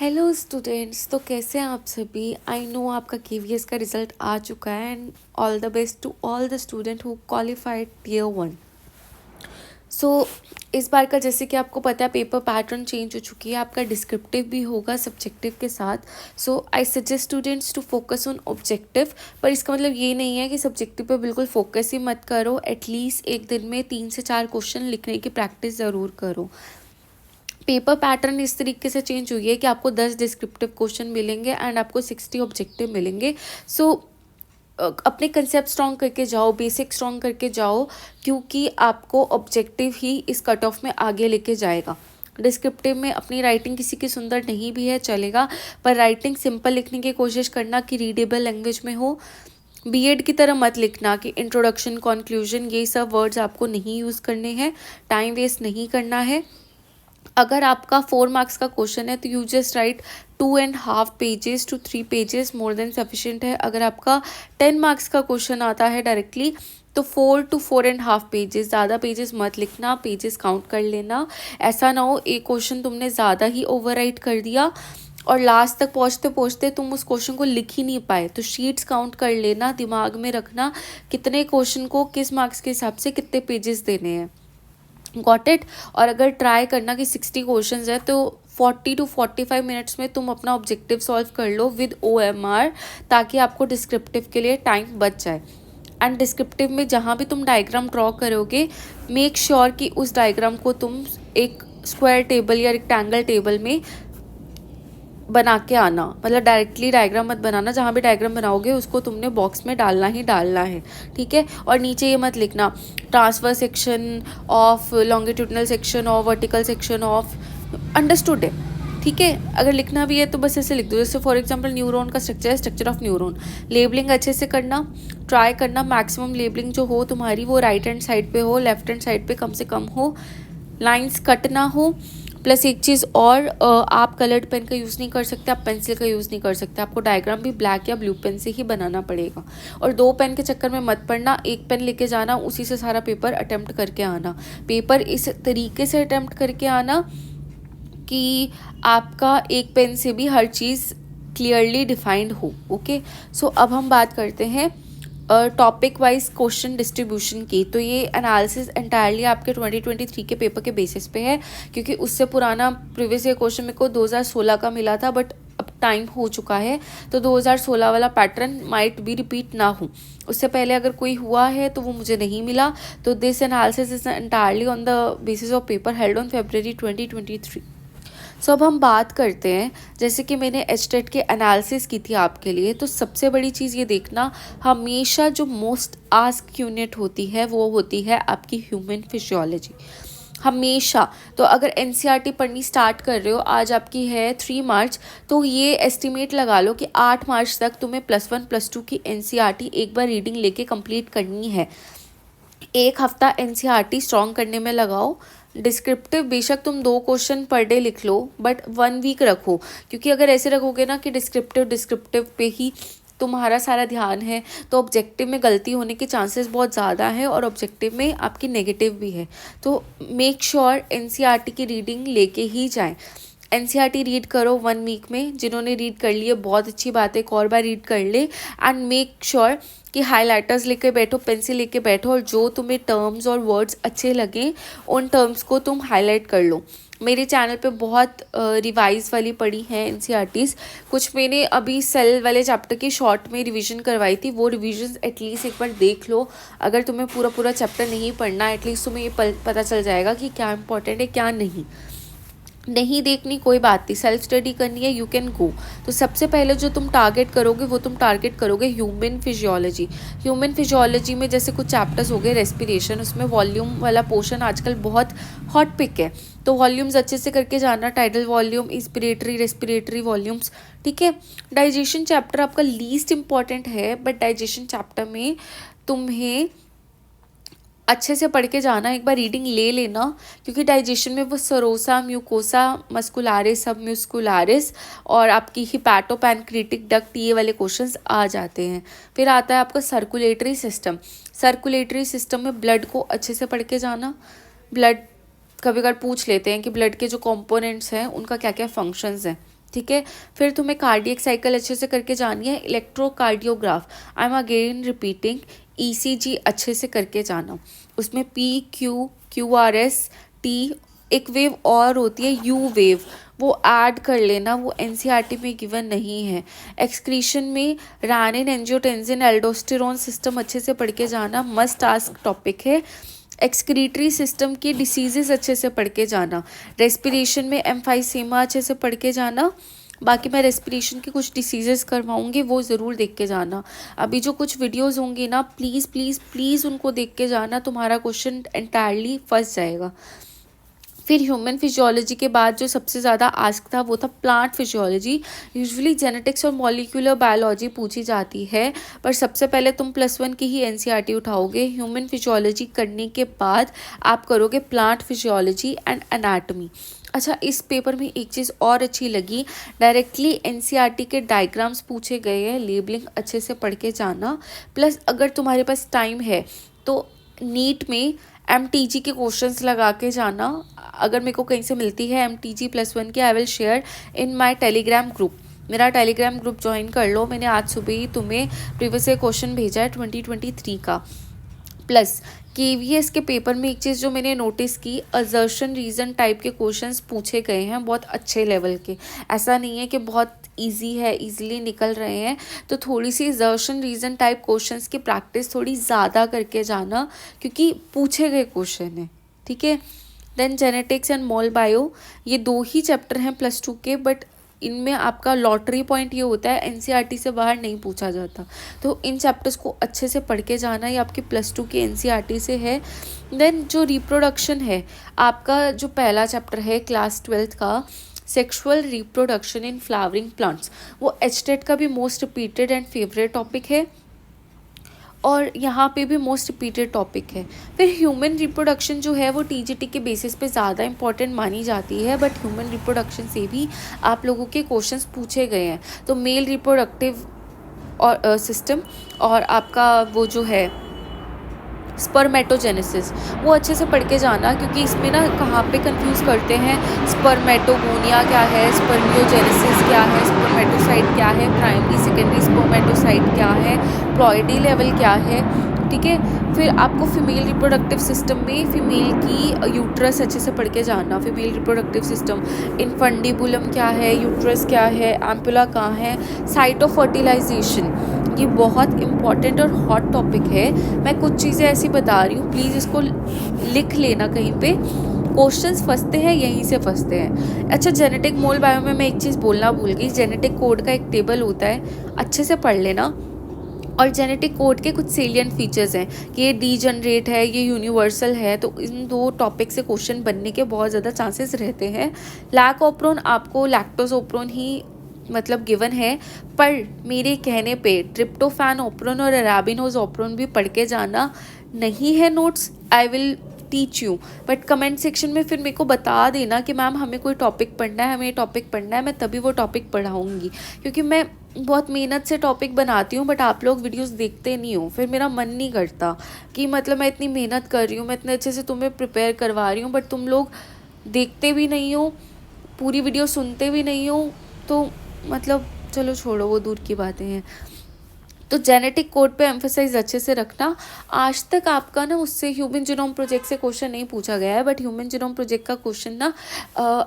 Hello students, तो कैसे हैं आप सभी। आई नो आपका केवीएस का रिजल्ट आ चुका है and all the best to all the student who qualified tier 1। So इस बार का जैसे कि आपको पता है पेपर पैटर्न चेंज हो चुकी है, आपका डिस्क्रिप्टिव भी होगा सब्जेक्टिव के साथ। So I suggest students to focus on objective. पर इसका मतलब ये नहीं है कि सब्जेक्टिव पे बिल्कुल फोकस ही मत करो। एटलीस्ट एक दिन में 3 से 4 क्वेश्चन लिखने की प्रैक्टिस ज़रूर करो। पेपर पैटर्न इस तरीके से चेंज हुई है कि आपको 10 डिस्क्रिप्टिव क्वेश्चन मिलेंगे एंड आपको 60 ऑब्जेक्टिव मिलेंगे। सो अपने कंसेप्ट स्ट्रॉन्ग करके जाओ, बेसिक स्ट्रॉन्ग करके जाओ, क्योंकि आपको ऑब्जेक्टिव ही इस कट ऑफ में आगे लेके जाएगा। डिस्क्रिप्टिव में अपनी राइटिंग किसी की सुंदर नहीं भी है चलेगा, पर राइटिंग सिंपल लिखने की कोशिश करना कि रीडेबल लैंग्वेज में हो। बीएड की तरह मत लिखना कि इंट्रोडक्शन, कंक्लूजन, ये सब वर्ड्स आपको नहीं यूज़ करने हैं। टाइम वेस्ट नहीं करना है। अगर आपका 4 मार्क्स का क्वेश्चन है तो you just write 2.5 pages to 3 pages, more than sufficient है। अगर आपका 10 मार्क्स का क्वेश्चन आता है डायरेक्टली तो 4 to 4.5 पेजेस, ज़्यादा पेजेस मत लिखना, पेजेस काउंट कर लेना। ऐसा ना हो एक क्वेश्चन तुमने ज़्यादा ही ओवरराइट कर दिया और लास्ट तक पहुँचते पहुँचते तुम उस क्वेश्चन को लिख ही नहीं पाए। तो शीट्स काउंट कर लेना, दिमाग में रखना कितने क्वेश्चन को किस मार्क्स के हिसाब से कितने पेजेस देने हैं। Got it. और अगर ट्राई करना कि 60 क्वेश्चंस है तो 40 to 45 मिनट्स में तुम अपना ऑब्जेक्टिव सॉल्व कर लो विद OMR, ताकि आपको डिस्क्रिप्टिव के लिए टाइम बच जाए। एंड डिस्क्रिप्टिव में जहाँ भी तुम डायग्राम ड्रॉ करोगे, मेक श्योर कि उस डायग्राम को तुम एक स्क्वायर टेबल या रेक्टेंगल टेबल में बना के आना। मतलब डायरेक्टली डायग्राम मत बनाना, जहाँ भी डायग्राम बनाओगे उसको तुमने बॉक्स में डालना ही डालना है, ठीक है। और नीचे ये मत लिखना transfer section of longitudinal section और वर्टिकल सेक्शन ऑफ, अंडरस्टूड है, ठीक है। अगर लिखना भी है तो बस ऐसे लिख दो, जैसे फॉर एग्जांपल न्यूरॉन का स्ट्रक्चर है, स्ट्रक्चर ऑफ न्यूरॉन। लेबलिंग अच्छे से करना, ट्राई करना मैक्सिमम लेबलिंग जो हो तुम्हारी वो राइट हैंड साइड पे हो, लेफ्ट हैंड साइड पे कम से कम हो, लाइंस कट ना हो। प्लस एक चीज़ और, आप कलर्ड पेन का यूज़ नहीं कर सकते, आप पेंसिल का यूज़ नहीं कर सकते। आपको डायग्राम भी ब्लैक या ब्लू पेन से ही बनाना पड़ेगा। और 2 पेन के चक्कर में मत पड़ना, एक पेन लेके जाना, उसी से सारा पेपर अटेम्प्ट करके आना। पेपर इस तरीके से अटेम्प्ट करके आना कि आपका एक पेन से भी हर चीज़ क्लियरली डिफाइंड हो। ओके, सो अब हम बात करते हैं टॉपिक वाइज क्वेश्चन डिस्ट्रीब्यूशन की। तो ये एनालिसिस एंटायरली आपके 2023 के पेपर के बेसिस पे है, क्योंकि उससे पुराना प्रीवियस ईयर क्वेश्चन मेरे को 2016 का मिला था, बट अब टाइम हो चुका है तो 2016 वाला पैटर्न माइट भी रिपीट ना हो। उससे पहले अगर कोई हुआ है तो वो मुझे नहीं मिला। तो this analysis is entirely on the basis of paper held on February 2023। सो अब हम बात करते हैं, जैसे कि मैंने HTET के एनालिसिस की थी आपके लिए। तो सबसे बड़ी चीज़ ये देखना, हमेशा जो मोस्ट आस्क यूनिट होती है वो होती है आपकी ह्यूमन फिजियोलॉजी, हमेशा। तो अगर NCERT पढ़नी स्टार्ट कर रहे हो, आज आपकी है 3 मार्च, तो ये एस्टिमेट लगा लो कि 8 मार्च तक तुम्हें +1 +2 की NCERT एक बार रीडिंग लेके कंप्लीट करनी है। एक हफ्ता NCERT स्ट्रॉन्ग करने में लगाओ। डिस्क्रिप्टिव बेशक तुम 2 क्वेश्चन पर डे लिख लो, बट 1 वीक रखो, क्योंकि अगर ऐसे रखोगे ना कि डिस्क्रिप्टिव पे ही तुम्हारा सारा ध्यान है तो ऑब्जेक्टिव में गलती होने के चांसेस बहुत ज़्यादा है और ऑब्जेक्टिव में आपकी नेगेटिव भी है। तो मेक श्योर NCERT की रीडिंग लेके ही जाएं। NCERT रीड करो 1 वीक में। जिन्होंने रीड कर लिए बहुत अच्छी बात है, एक और बार रीड कर ले। एंड मेक श्योर कि हाइलाइटर्स लेके बैठो, पेंसिल लेके बैठो, और जो तुम्हें टर्म्स और वर्ड्स अच्छे लगें उन टर्म्स को तुम हाईलाइट कर लो। मेरे चैनल पे बहुत रिवाइज वाली पढ़ी हैं NCERTs। कुछ मैंने अभी सेल वाले चैप्टर की शॉर्ट में रिवीजन करवाई थी, वो रिवीजन एटलीस्ट एक बार देख लो। अगर तुम्हें पूरा चैप्टर नहीं पढ़ना, एटलीस्ट तुम्हें ये पता चल जाएगा कि क्या इंपॉर्टेंट है क्या नहीं देखनी कोई बात नहीं, सेल्फ स्टडी करनी है, यू कैन गो। तो सबसे पहले जो तुम टारगेट करोगे वो तुम टारगेट करोगे ह्यूमन फिजियोलॉजी। ह्यूमन फिजियोलॉजी में जैसे कुछ चैप्टर्स हो गए रेस्पिरेशन, उसमें वॉल्यूम वाला पोर्शन आजकल बहुत हॉट पिक है, तो वॉल्यूम्स अच्छे से करके जाना, tidal volume, inspiratory, respiratory volumes, ठीक है। डाइजेशन चैप्टर आपका लीस्ट इंपॉर्टेंट है, बट डाइजेशन चैप्टर में तुम्हें अच्छे से पढ़ के जाना, एक बार रीडिंग ले लेना, क्योंकि डाइजेशन में वो सरोसा, म्यूकोसा, मस्कुलारिस, सब म्यूस्कुलारिस और आपकी हिपैटोपैनक्रियाटिक डक्ट, ये वाले क्वेश्चंस आ जाते हैं। फिर आता है आपका सर्कुलेटरी सिस्टम। सर्कुलेटरी सिस्टम में ब्लड को अच्छे से पढ़ के जाना। ब्लड कभी कभार पूछ लेते हैं कि ब्लड के जो कंपोनेंट्स हैं उनका क्या क्या फंक्शंस हैं, ठीक है। फिर तुम्हें कार्डियक साइकिल अच्छे से करके जानी है, electrocardiograph, I am again repeating, ECG अच्छे से करके जाना। उसमें PQ, QRS, T, एक वेव और होती है यू वेव, वो ऐड कर लेना, वो एनसीईआरटी में गिवन नहीं है। एक्सक्रीशन में रानिन, एंजियोटेंसिन, एल्डोस्टेरोन सिस्टम अच्छे से पढ़ के जाना, मस्ट आस्क टॉपिक है। एक्सक्रीटरी सिस्टम की डिसीजेस अच्छे से पढ़ के जाना। रेस्पिरेशन में एम्फाइसेमा अच्छे से पढ़ के जाना। बाकी मैं रेस्पिरेशन की कुछ डिसीजेस करवाऊंगी, वो ज़रूर देख के जाना। अभी जो कुछ वीडियोस होंगी ना, प्लीज़ प्लीज़ प्लीज़ उनको देख के जाना, तुम्हारा क्वेश्चन एंटायरली फंस जाएगा। फिर ह्यूमन फिजियोलॉजी के बाद जो सबसे ज़्यादा आस्क था वो था प्लांट फिजियोलॉजी। यूजुअली जेनेटिक्स और मॉलिक्यूलर बायोलॉजी पूछी जाती है, पर सबसे पहले तुम +1 की ही एनसीईआरटी उठाओगे। ह्यूमन फिजियोलॉजी करने के बाद आप करोगे प्लांट फिजियोलॉजी एंड एनाटॉमी। अच्छा, इस पेपर में एक चीज़ और अच्छी लगी, डायरेक्टली एनसीईआरटी के डायग्राम्स पूछे गए हैं, लेबलिंग अच्छे से पढ़ के जाना। प्लस अगर तुम्हारे पास टाइम है तो नीट में MTG के क्वेश्चंस लगा के जाना। अगर मेरे को कहीं से मिलती है MTG +1 की, I will share in my Telegram group. मेरा टेलीग्राम ग्रुप ज्वाइन कर लो, मैंने आज सुबह ही तुम्हें प्रीवियस ईयर क्वेश्चन भेजा है 2023 का। प्लस KVS के पेपर में एक चीज़ जो मैंने नोटिस की, असर्शन रीज़न टाइप के क्वेश्चंस पूछे गए हैं, बहुत अच्छे लेवल के। ऐसा नहीं है कि बहुत इजी है, इजीली निकल रहे हैं। तो थोड़ी सी असर्शन रीज़न टाइप क्वेश्चंस की प्रैक्टिस थोड़ी ज़्यादा करके जाना, क्योंकि पूछे गए क्वेश्चन है, ठीक है। Then genetics and mol bio, ये 2 ही चैप्टर हैं +2 के, बट इनमें आपका लॉटरी पॉइंट ये होता है एनसीईआरटी से बाहर नहीं पूछा जाता। तो इन चैप्टर्स को अच्छे से पढ़ के जाना, ये आपकी +2 की एनसीईआरटी से है। देन जो रिप्रोडक्शन है, आपका जो पहला चैप्टर है क्लास 12th का, sexual reproduction in flowering plants, वो HTET का भी most repeated and favourite topic है, और यहाँ पे भी मोस्ट रिपीटेड टॉपिक है। फिर ह्यूमन रिप्रोडक्शन जो है वो TGT के बेसिस पे ज़्यादा इंपॉर्टेंट मानी जाती है, बट ह्यूमन रिप्रोडक्शन से भी आप लोगों के क्वेश्चंस पूछे गए हैं। तो मेल रिप्रोडक्टिव और सिस्टम और आपका वो जो है स्पर्मेटोजेनेसिस, वो अच्छे से पढ़ के जाना, क्योंकि इसमें ना कहाँ पे कंफ्यूज करते हैं, स्पर्मेटोगोनिया क्या है, स्पर्मियोजेनेसिस क्या है, स्पर्मेटोसाइट क्या है, प्राइमरी सेकेंडरी स्पर्मेटोसाइट क्या है, प्लॉइडी लेवल क्या है, ठीक है। फिर आपको फीमेल रिप्रोडक्टिव सिस्टम में फीमेल की यूट्रस अच्छे से पढ़ के जाना। फीमेल रिप्रोडक्टिव सिस्टम, इनफंडिबुलम क्या है, यूट्रस क्या है, एम्पुला कहाँ है, साइट ऑफ फर्टिलाइजेशन, ये बहुत इंपॉर्टेंट और हॉट टॉपिक है। मैं कुछ चीज़ें ऐसी बता रही हूँ, प्लीज़ इसको लिख लेना कहीं पे, क्वेश्चंस फंसते हैं यहीं से फंसते हैं। अच्छा, जेनेटिक मोल बायो में मैं एक चीज़ बोलना भूल गई, जेनेटिक कोड का एक टेबल होता है, अच्छे से पढ़ लेना। और जेनेटिक कोड के कुछ सेलियंट फीचर्स हैं कि ये डीजनरेट है, ये यूनिवर्सल है, तो इन 2 टॉपिक से क्वेश्चन बनने के बहुत ज़्यादा चांसेस रहते हैं। लैक ओप्रोन आपको लैक्टोज ओप्रोन ही मतलब गिवन है, पर मेरे कहने पे ट्रिप्टोफैन ओप्रोन और अराबिनोज ओप्रोन भी पढ़ के जाना। नहीं है notes, I will teach you, but comment section में फिर मेरे को बता देना कि मैम हमें कोई टॉपिक पढ़ना है, हमें ये टॉपिक पढ़ना है, मैं तभी वो टॉपिक पढ़ाऊँगी। क्योंकि मैं बहुत मेहनत से टॉपिक बनाती हूँ, बट आप लोग वीडियोस देखते नहीं हो, फिर मेरा मन नहीं करता कि मतलब मैं इतनी मेहनत कर रही हूँ, मैं इतने अच्छे से तुम्हें प्रिपेयर करवा रही हूँ, बट तुम लोग देखते भी नहीं हो, पूरी वीडियो सुनते भी नहीं हो, तो मतलब चलो छोड़ो, वो दूर की बातें हैं। तो जेनेटिक कोड पे एम्फेसाइज अच्छे से रखना। आज तक आपका ना उससे ह्यूमन जीनोम प्रोजेक्ट से क्वेश्चन नहीं पूछा गया है, बट ह्यूमन जीनोम प्रोजेक्ट का क्वेश्चन ना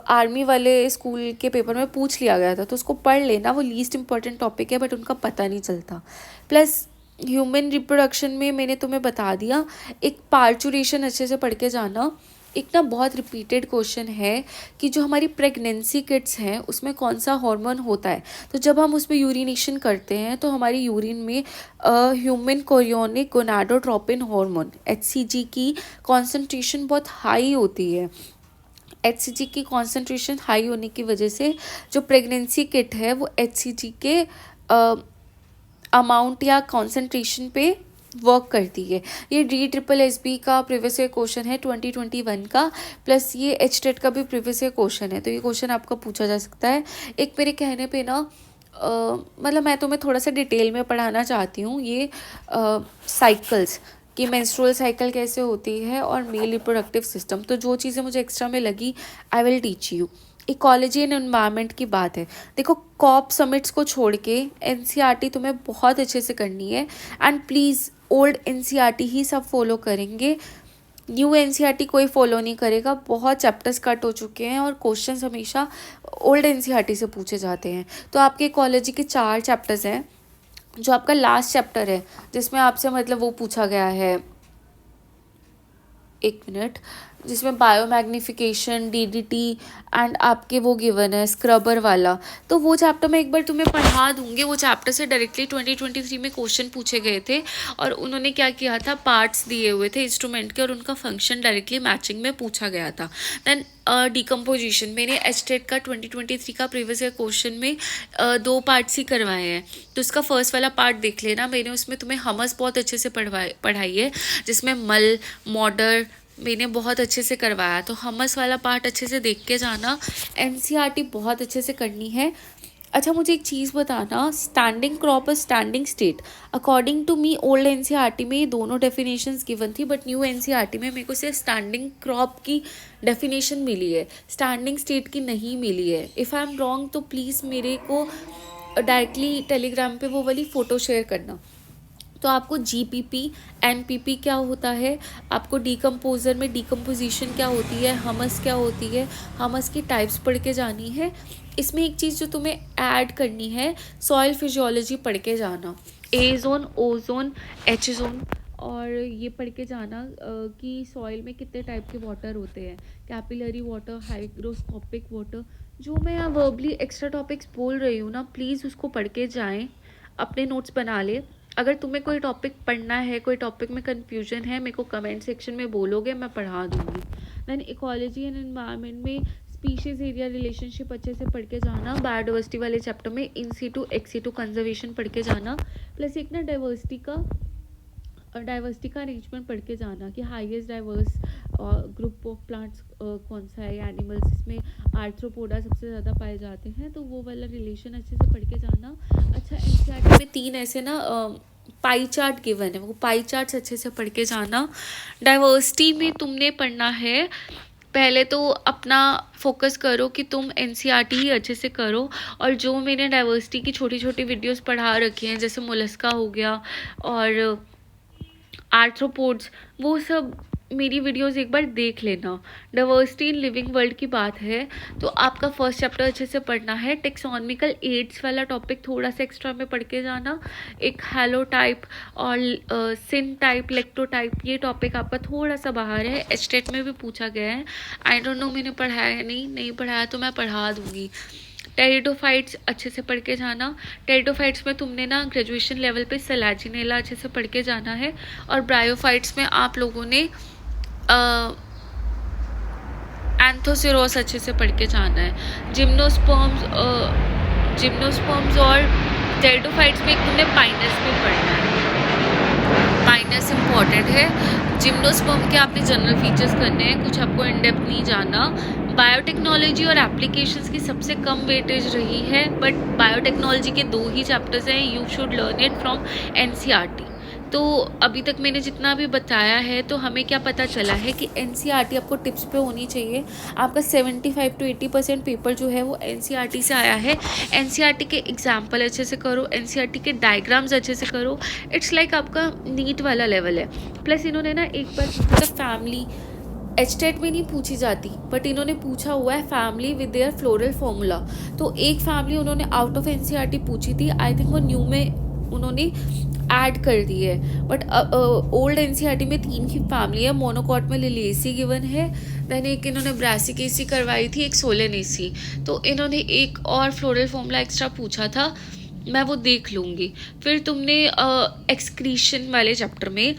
आर्मी वाले स्कूल के पेपर में पूछ लिया गया था, तो उसको पढ़ लेना, वो लीस्ट इंपॉर्टेंट टॉपिक है, बट उनका पता नहीं चलता। प्लस ह्यूमन रिप्रोडक्शन में मैंने तुम्हें बता दिया, एक पार्चुरेशन अच्छे से पढ़ के जाना। एक ना बहुत रिपीटेड क्वेश्चन है कि जो हमारी प्रेगनेंसी किट्स हैं उसमें कौन सा हार्मोन होता है, तो जब हम उसमें यूरिनेशन करते हैं तो हमारी यूरिन में human chorionic gonadotropin hormone HCG की कॉन्सेंट्रेशन बहुत हाई होती है। HCG की कॉन्सेंट्रेशन हाई होने की वजह से जो प्रेगनेंसी किट है वो HCG के अमाउंट या कॉन्सेंट्रेशन पे वर्क करती है। ये DSSB का प्रीवियस ईयर क्वेश्चन है 2021 का, प्लस ये HTET का भी प्रीवियस ईयर क्वेश्चन है, तो ये क्वेश्चन आपका पूछा जा सकता है। एक मेरे कहने पे ना मतलब मैं तुम्हें थोड़ा सा डिटेल में पढ़ाना चाहती हूँ ये साइकिल्स कि मेंस्ट्रुअल साइकिल कैसे होती है और मेल रिप्रोडक्टिव सिस्टम, तो जो चीज़ें मुझे एक्स्ट्रा में लगी आई will teach you. Ecology and environment की बात है, देखो कॉप समिट्स को छोड़ के एनसीईआरटी तुम्हें बहुत अच्छे से करनी है। एंड प्लीज़ ओल्ड एनसीईआरटी ही सब फॉलो करेंगे, न्यू एनसीईआरटी कोई फॉलो नहीं करेगा। बहुत चैप्टर्स कट हो चुके हैं और क्वेश्चंस हमेशा ओल्ड एनसीईआरटी से पूछे जाते हैं। तो आपके इकोलॉजी के 4 चैप्टर्स हैं, जो आपका लास्ट चैप्टर है जिसमें आपसे मतलब वो पूछा गया है, एक मिनट, जिसमें बायोमैग्निफिकेशन, डीडीटी एंड आपके वो गिवन है स्क्रबर वाला। तो वो चैप्टर मैं एक बार तुम्हें पढ़ा दूंगी। वो चैप्टर से डायरेक्टली 2023 में क्वेश्चन पूछे गए थे और उन्होंने क्या किया था, पार्ट्स दिए हुए थे इंस्ट्रूमेंट के और उनका फंक्शन डायरेक्टली मैचिंग में पूछा गया था। देन डिकम्पोजिशन मैंने एचटेट का 2023 का प्रीवियस ईयर क्वेश्चन में 2 पार्ट्स ही करवाए हैं, तो उसका फर्स्ट वाला पार्ट देख लेना। मैंने उसमें तुम्हें हमस बहुत अच्छे से पढ़ाई है, जिसमें मल मॉडर मैंने बहुत अच्छे से करवाया। तो हमस वाला पार्ट अच्छे से देख के जाना, एनसीईआरटी बहुत अच्छे से करनी है। अच्छा मुझे एक चीज़ बताना, स्टैंडिंग क्रॉप और standing state, according to me old NCERT में ये दोनों डेफिनेशंस गिवन थी, बट न्यू एनसीईआरटी में मेरे को सिर्फ स्टैंडिंग क्रॉप की डेफिनेशन मिली है, स्टैंडिंग स्टेट की नहीं मिली है। इफ़ आई एम रॉन्ग तो प्लीज़ मेरे को डायरेक्टली टेलीग्राम पे वो वाली फ़ोटो शेयर करना। तो आपको जीपीपी एनपीपी क्या होता है, आपको डीकम्पोजर में डीकम्पोजिशन क्या होती है, हमस क्या होती है, हमस की टाइप्स पढ़ के जानी है। इसमें एक चीज़ जो तुम्हें ऐड करनी है, सॉइल फिजियोलॉजी पढ़ के जाना, ए जोन, ओ जोन, एच जोन, और ये पढ़ के जाना कि सॉइल में कितने टाइप के वाटर होते हैं, कैपिलरी वाटर, हाइग्रोस्कोपिक वाटर। जो मैं यहाँ वर्बली एक्स्ट्रा टॉपिक्स बोल रही हूँ ना, प्लीज़ उसको पढ़ के जाएँ, अपने नोट्स बना ले। अगर तुम्हें कोई टॉपिक पढ़ना है, कोई टॉपिक में कन्फ्यूजन है, मेरे को कमेंट सेक्शन में बोलोगे, मैं पढ़ा दूँगी। दैन इकोलॉजी एंड एनवायरनमेंट में स्पीशीज़ एरिया रिलेशनशिप अच्छे से पढ़ के जाना। बायोडाइवर्सिटी वाले चैप्टर में in situ ex situ conservation पढ़ के जाना। प्लस एक ना डाइवर्सिटी का अरेंजमेंट पढ़ के जाना कि highest diverse group of plants कौन सा है, एनिमल्स इसमें आर्थ्रोपोडा सबसे ज़्यादा पाए जाते हैं, तो वो वाला रिलेशन अच्छे से पढ़ के जाना। अच्छा एनसीईआरटी में 3 ऐसे ना पाई चार्ट गिवन है, वो पाई चार्ट्स अच्छे से पढ़ के जाना। डाइवर्सिटी में तुमने पढ़ना है, पहले तो अपना फोकस करो कि तुम एनसीईआरटी ही अच्छे से करो, और जो मैंने डाइवर्सिटी की छोटी छोटी वीडियोस पढ़ा रखी हैं, जैसे मोलस्का हो गया और आर्थ्रोपोड्स, वो सब मेरी वीडियोस एक बार देख लेना। डाइवर्सिटी इन लिविंग वर्ल्ड की बात है तो आपका फर्स्ट चैप्टर अच्छे से पढ़ना है। टेक्सोनॉमिकल एड्स वाला टॉपिक थोड़ा सा एक्स्ट्रा में पढ़ के जाना। एक हैलो टाइप और सिन टाइप, लेक्टो टाइप, ये टॉपिक आपका थोड़ा सा बाहर है, एचटेट में भी पूछा गया है। आई डोंट नो मैंने पढ़ाया है नहीं पढ़ाया तो मैं पढ़ा दूँगी। टेरिडोफाइट्स अच्छे से पढ़ के जाना। टेरिडोफाइट्स में तुमने ना ग्रेजुएशन लेवल पे सैलाजिनेला अच्छे से पढ़ के जाना है, और ब्रायोफाइट्स में आप लोगों ने एंथोसिरोस अच्छे से पढ़ के जाना है। जिम्नोस्पर्म्स और टेरिडोफाइट्स में एक तुमने पाइनस भी पढ़ना है, पाइनस इम्पॉर्टेंट है। जिम्नोस्पर्म के आपने जनरल फीचर्स करने हैं, कुछ आपको इन डेप्थ नहीं जाना। बायोटेक्नोलॉजी और एप्लीकेशंस की सबसे कम वेटेज रही है, बट बायोटेक्नोलॉजी के 2 ही चैप्टर्स हैं, you should learn it from NCERT. तो अभी तक मैंने जितना भी बताया है, तो हमें क्या पता चला है कि एनसीईआरटी आपको टिप्स पे होनी चाहिए। आपका 75 to 80% पेपर जो है वो एनसीईआरटी से आया है। एनसीईआरटी के एग्जाम्पल अच्छे से करो, एनसीईआरटी के डायग्राम्स अच्छे से करो। इट्स लाइक आपका नीट वाला लेवल है। प्लस इन्होंने ना एक बार मतलब फैमिली एचटेट में नहीं पूछी जाती, बट इन्होंने पूछा हुआ है family with their floral formula. तो एक फैमिली उन्होंने आउट ऑफ एनसीईआरटी पूछी थी, आई थिंक वो न्यू में उन्होंने ऐड कर दी है। बट ओल्ड एनसीईआरटी में 3 ही फैमिली है। मोनोकॉट में लिलिएसी गिवन है, देन एक इन्होंने ब्रासिकेसी करवाई थी, एक सोलेनेसी। तो इन्होंने एक और फ्लोरल फॉर्मूला एक्स्ट्रा पूछा था, मैं वो देख लूँगी। फिर तुमने एक्सक्रीशन वाले चैप्टर में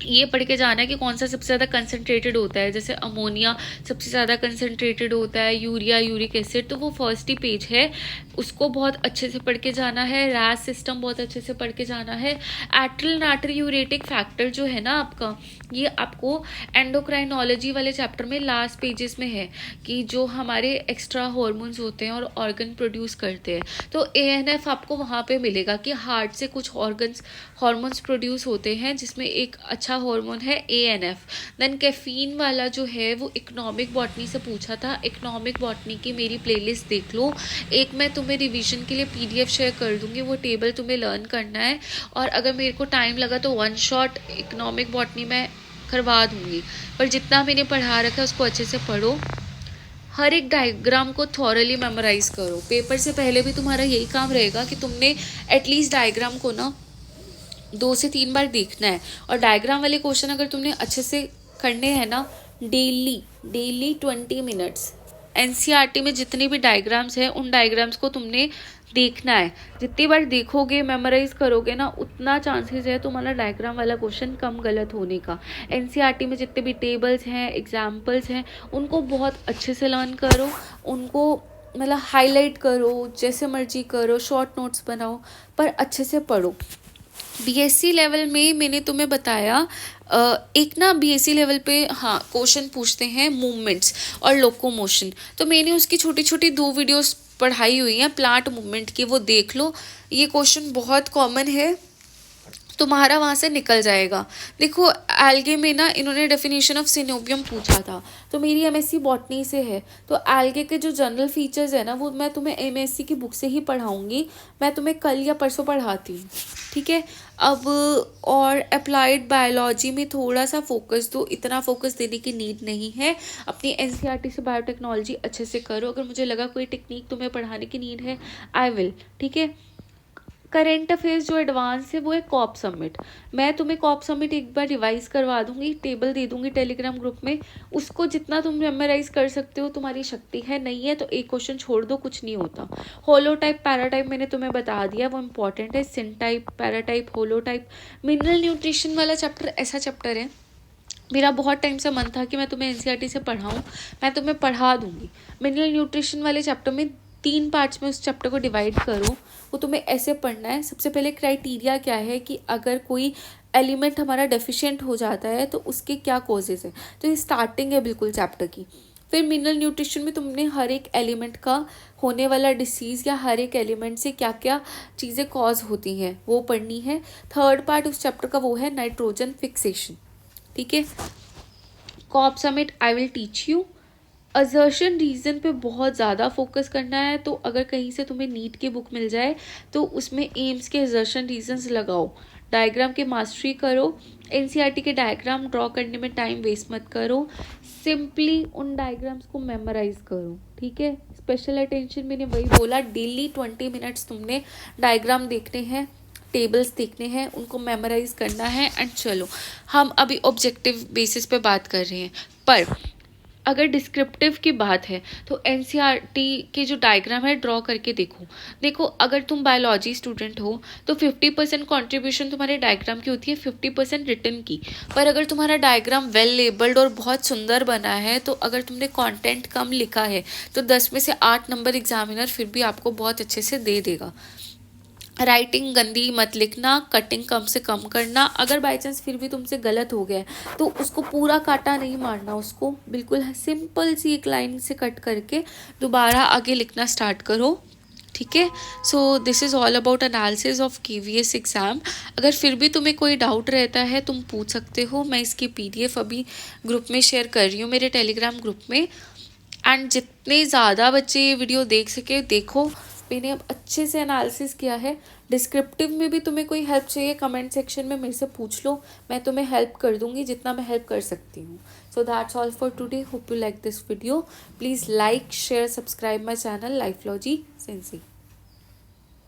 ये पढ़ के जाना है कि कौन सा सबसे ज़्यादा कंसनट्रेटेड होता है। जैसे अमोनिया सबसे ज़्यादा कंसनट्रेटेड होता है, यूरिया, यूरिक एसिड, तो वो फर्स्ट ही पेज है, उसको बहुत अच्छे से पढ़ के जाना है। रैस सिस्टम बहुत अच्छे से पढ़ के जाना है। एट्रिल नाट्रियूरेटिक फैक्टर जो है ना आपका, ये आपको एंडोक्राइनोलॉजी वाले चैप्टर में लास्ट पेजेस में है कि जो हमारे एक्स्ट्रा हार्मोन्स होते हैं और ऑर्गन प्रोड्यूस करते हैं। तो एएनएफ आपको वहाँ पे मिलेगा कि हार्ट से कुछ हार्मोन्स प्रोड्यूस होते हैं, जिसमें एक अच्छा अच्छा हार्मोन है ANF। देन कैफीन वाला जो है वो इकोनॉमिक बॉटनी से पूछा था। इकोनॉमिक बॉटनी की मेरी प्लेलिस्ट देख लो, एक मैं तुम्हें रिवीजन के लिए PDF शेयर कर दूँगी, वो टेबल तुम्हें लर्न करना है। और अगर मेरे को टाइम लगा तो 1 शॉट इकोनॉमिक बॉटनी में करवा दूँगी, पर जितना मैंने पढ़ा रखा है उसको अच्छे से पढ़ो। हर एक डायग्राम को थॉरली मेमोराइज करो। पेपर से पहले भी तुम्हारा यही काम रहेगा कि तुमने एटलीस्ट डायग्राम को ना 2 से 3 बार देखना है। और डायग्राम वाले क्वेश्चन अगर तुमने अच्छे से करने हैं ना, डेली 20 मिनट्स NCERT में जितने भी डायग्राम्स हैं उन डायग्राम्स को तुमने देखना है। जितनी बार देखोगे, मेमोराइज करोगे ना, उतना चांसेस है तुम्हारा डायग्राम वाला क्वेश्चन कम गलत होने का। NCERT में जितने भी टेबल्स हैं, एग्जाम्पल्स हैं, उनको बहुत अच्छे से लर्न करो, उनको मतलब हाईलाइट करो, जैसे मर्जी करो, शॉर्ट नोट्स बनाओ, पर अच्छे से पढ़ो। BSc लेवल में मैंने तुम्हें बताया, एक ना BSc लेवल पे हाँ क्वेश्चन पूछते हैं मूवमेंट्स और लोकोमोशन, तो मैंने उसकी छोटी छोटी 2 वीडियोस पढ़ाई हुई हैं प्लांट मूवमेंट की, वो देख लो। ये क्वेश्चन बहुत कॉमन है, तुम्हारा वहाँ से निकल जाएगा। देखो एल्गे में ना इन्होंने डेफिनेशन ऑफ सिनोबियम पूछा था, तो मेरी MSc बॉटनी से है, तो एल्गे के जो जनरल फीचर्स है ना वो मैं तुम्हें MSc की बुक से ही पढ़ाऊँगी। मैं तुम्हें कल या परसों पढ़ाती हूँ, ठीक है। अब और अप्लाइड बायोलॉजी में थोड़ा सा फोकस दो, इतना फोकस देने की नीड नहीं है। अपनी NCERT से बायोटेक्नोलॉजी अच्छे से करो। अगर मुझे लगा कोई टेक्निक तुम्हें पढ़ाने की नीड है, आई विल, ठीक है। करेंट अफेयर्स जो एडवांस है वो है कॉप समिट। मैं तुम्हें कॉप समिट एक बार रिवाइज करवा दूंगी, टेबल दे दूंगी टेलीग्राम ग्रुप में, उसको जितना तुम मेमोराइज कर सकते हो तुम्हारी शक्ति है, नहीं है तो एक क्वेश्चन छोड़ दो, कुछ नहीं होता। होलो टाइप पैरा टाइप मैंने तुम्हें बता दिया, वो इंपॉर्टेंट है। सिन टाइप, पैरा टाइप, होलो टाइप। मिनरल न्यूट्रिशन वाला चैप्टर ऐसा चैप्टर है, मेरा बहुत टाइम से मन था कि मैं तुम्हें NCERT से पढ़ाऊँ, मैं तुम्हें पढ़ा दूंगी। मिनरल न्यूट्रिशन वाले चैप्टर में 3 पार्ट्स में उस चैप्टर को डिवाइड करो। वो तुम्हें ऐसे पढ़ना है। सबसे पहले क्राइटेरिया क्या है कि अगर कोई एलिमेंट हमारा डेफिशिएंट हो जाता है तो उसके क्या कॉजेज़ हैं, तो ये स्टार्टिंग है बिल्कुल चैप्टर की। फिर मिनरल न्यूट्रिशन में तुमने हर एक एलिमेंट का होने वाला डिसीज़ या हर एक एलिमेंट से क्या क्या चीज़ें कॉज होती हैं वो पढ़नी है। थर्ड पार्ट उस चैप्टर का वो है नाइट्रोजन फिक्सेशन, ठीक है। COP summit I will teach you. Assertion reason पे बहुत ज़्यादा फोकस करना है, तो अगर कहीं से तुम्हें नीट की बुक मिल जाए तो उसमें एम्स के असर्शन रीजंस लगाओ। डायग्राम की मास्टरी करो। NCERT के डायग्राम ड्रॉ करने में टाइम वेस्ट मत करो, सिंपली उन डायग्राम्स को मेमोराइज करो, ठीक है। स्पेशल अटेंशन मैंने वही बोला, डेली 20 मिनट्स तुमने डायग्राम देखने हैं, टेबल्स देखने हैं, उनको मेमोराइज करना है। एंड चलो हम अभी ऑब्जेक्टिव बेसिस पे बात कर रहे हैं, पर अगर डिस्क्रिप्टिव की बात है तो NCERT के जो डायग्राम है ड्रॉ करके देखो अगर तुम बायोलॉजी स्टूडेंट हो तो 50% कॉन्ट्रीब्यूशन तुम्हारे डायग्राम की होती है, 50% रिटन की। पर अगर तुम्हारा डायग्राम वेल लेबल्ड और बहुत सुंदर बना है, तो अगर तुमने कंटेंट कम लिखा है तो 10 में से 8 नंबर एग्जामिनर फिर भी आपको बहुत अच्छे से दे देगा। राइटिंग गंदी मत लिखना, कटिंग कम से कम करना। अगर बाई चांस फिर भी तुमसे गलत हो गया तो उसको पूरा काटा नहीं मारना, उसको बिल्कुल सिंपल सी एक लाइन से कट करके दोबारा आगे लिखना स्टार्ट करो, ठीक है। So this is all about analysis of KVS exam. अगर फिर भी तुम्हें कोई डाउट रहता है तुम पूछ सकते हो, मैं इसकी PDF अभी ग्रुप में शेयर कर रही हूँ, मेरे टेलीग्राम ग्रुप में। एंड जितने ज़्यादा बच्चे ये वीडियो देख सके देखो, मैंने अब अच्छे से एनालिसिस किया है। डिस्क्रिप्टिव में भी तुम्हें कोई हेल्प चाहिए कमेंट सेक्शन में मेरे से पूछ लो, मैं तुम्हें हेल्प कर दूंगी जितना मैं हेल्प कर सकती हूँ। So that's all for today, hope you like this video. Please like, share, subscribe my channel Lifelogy sensi.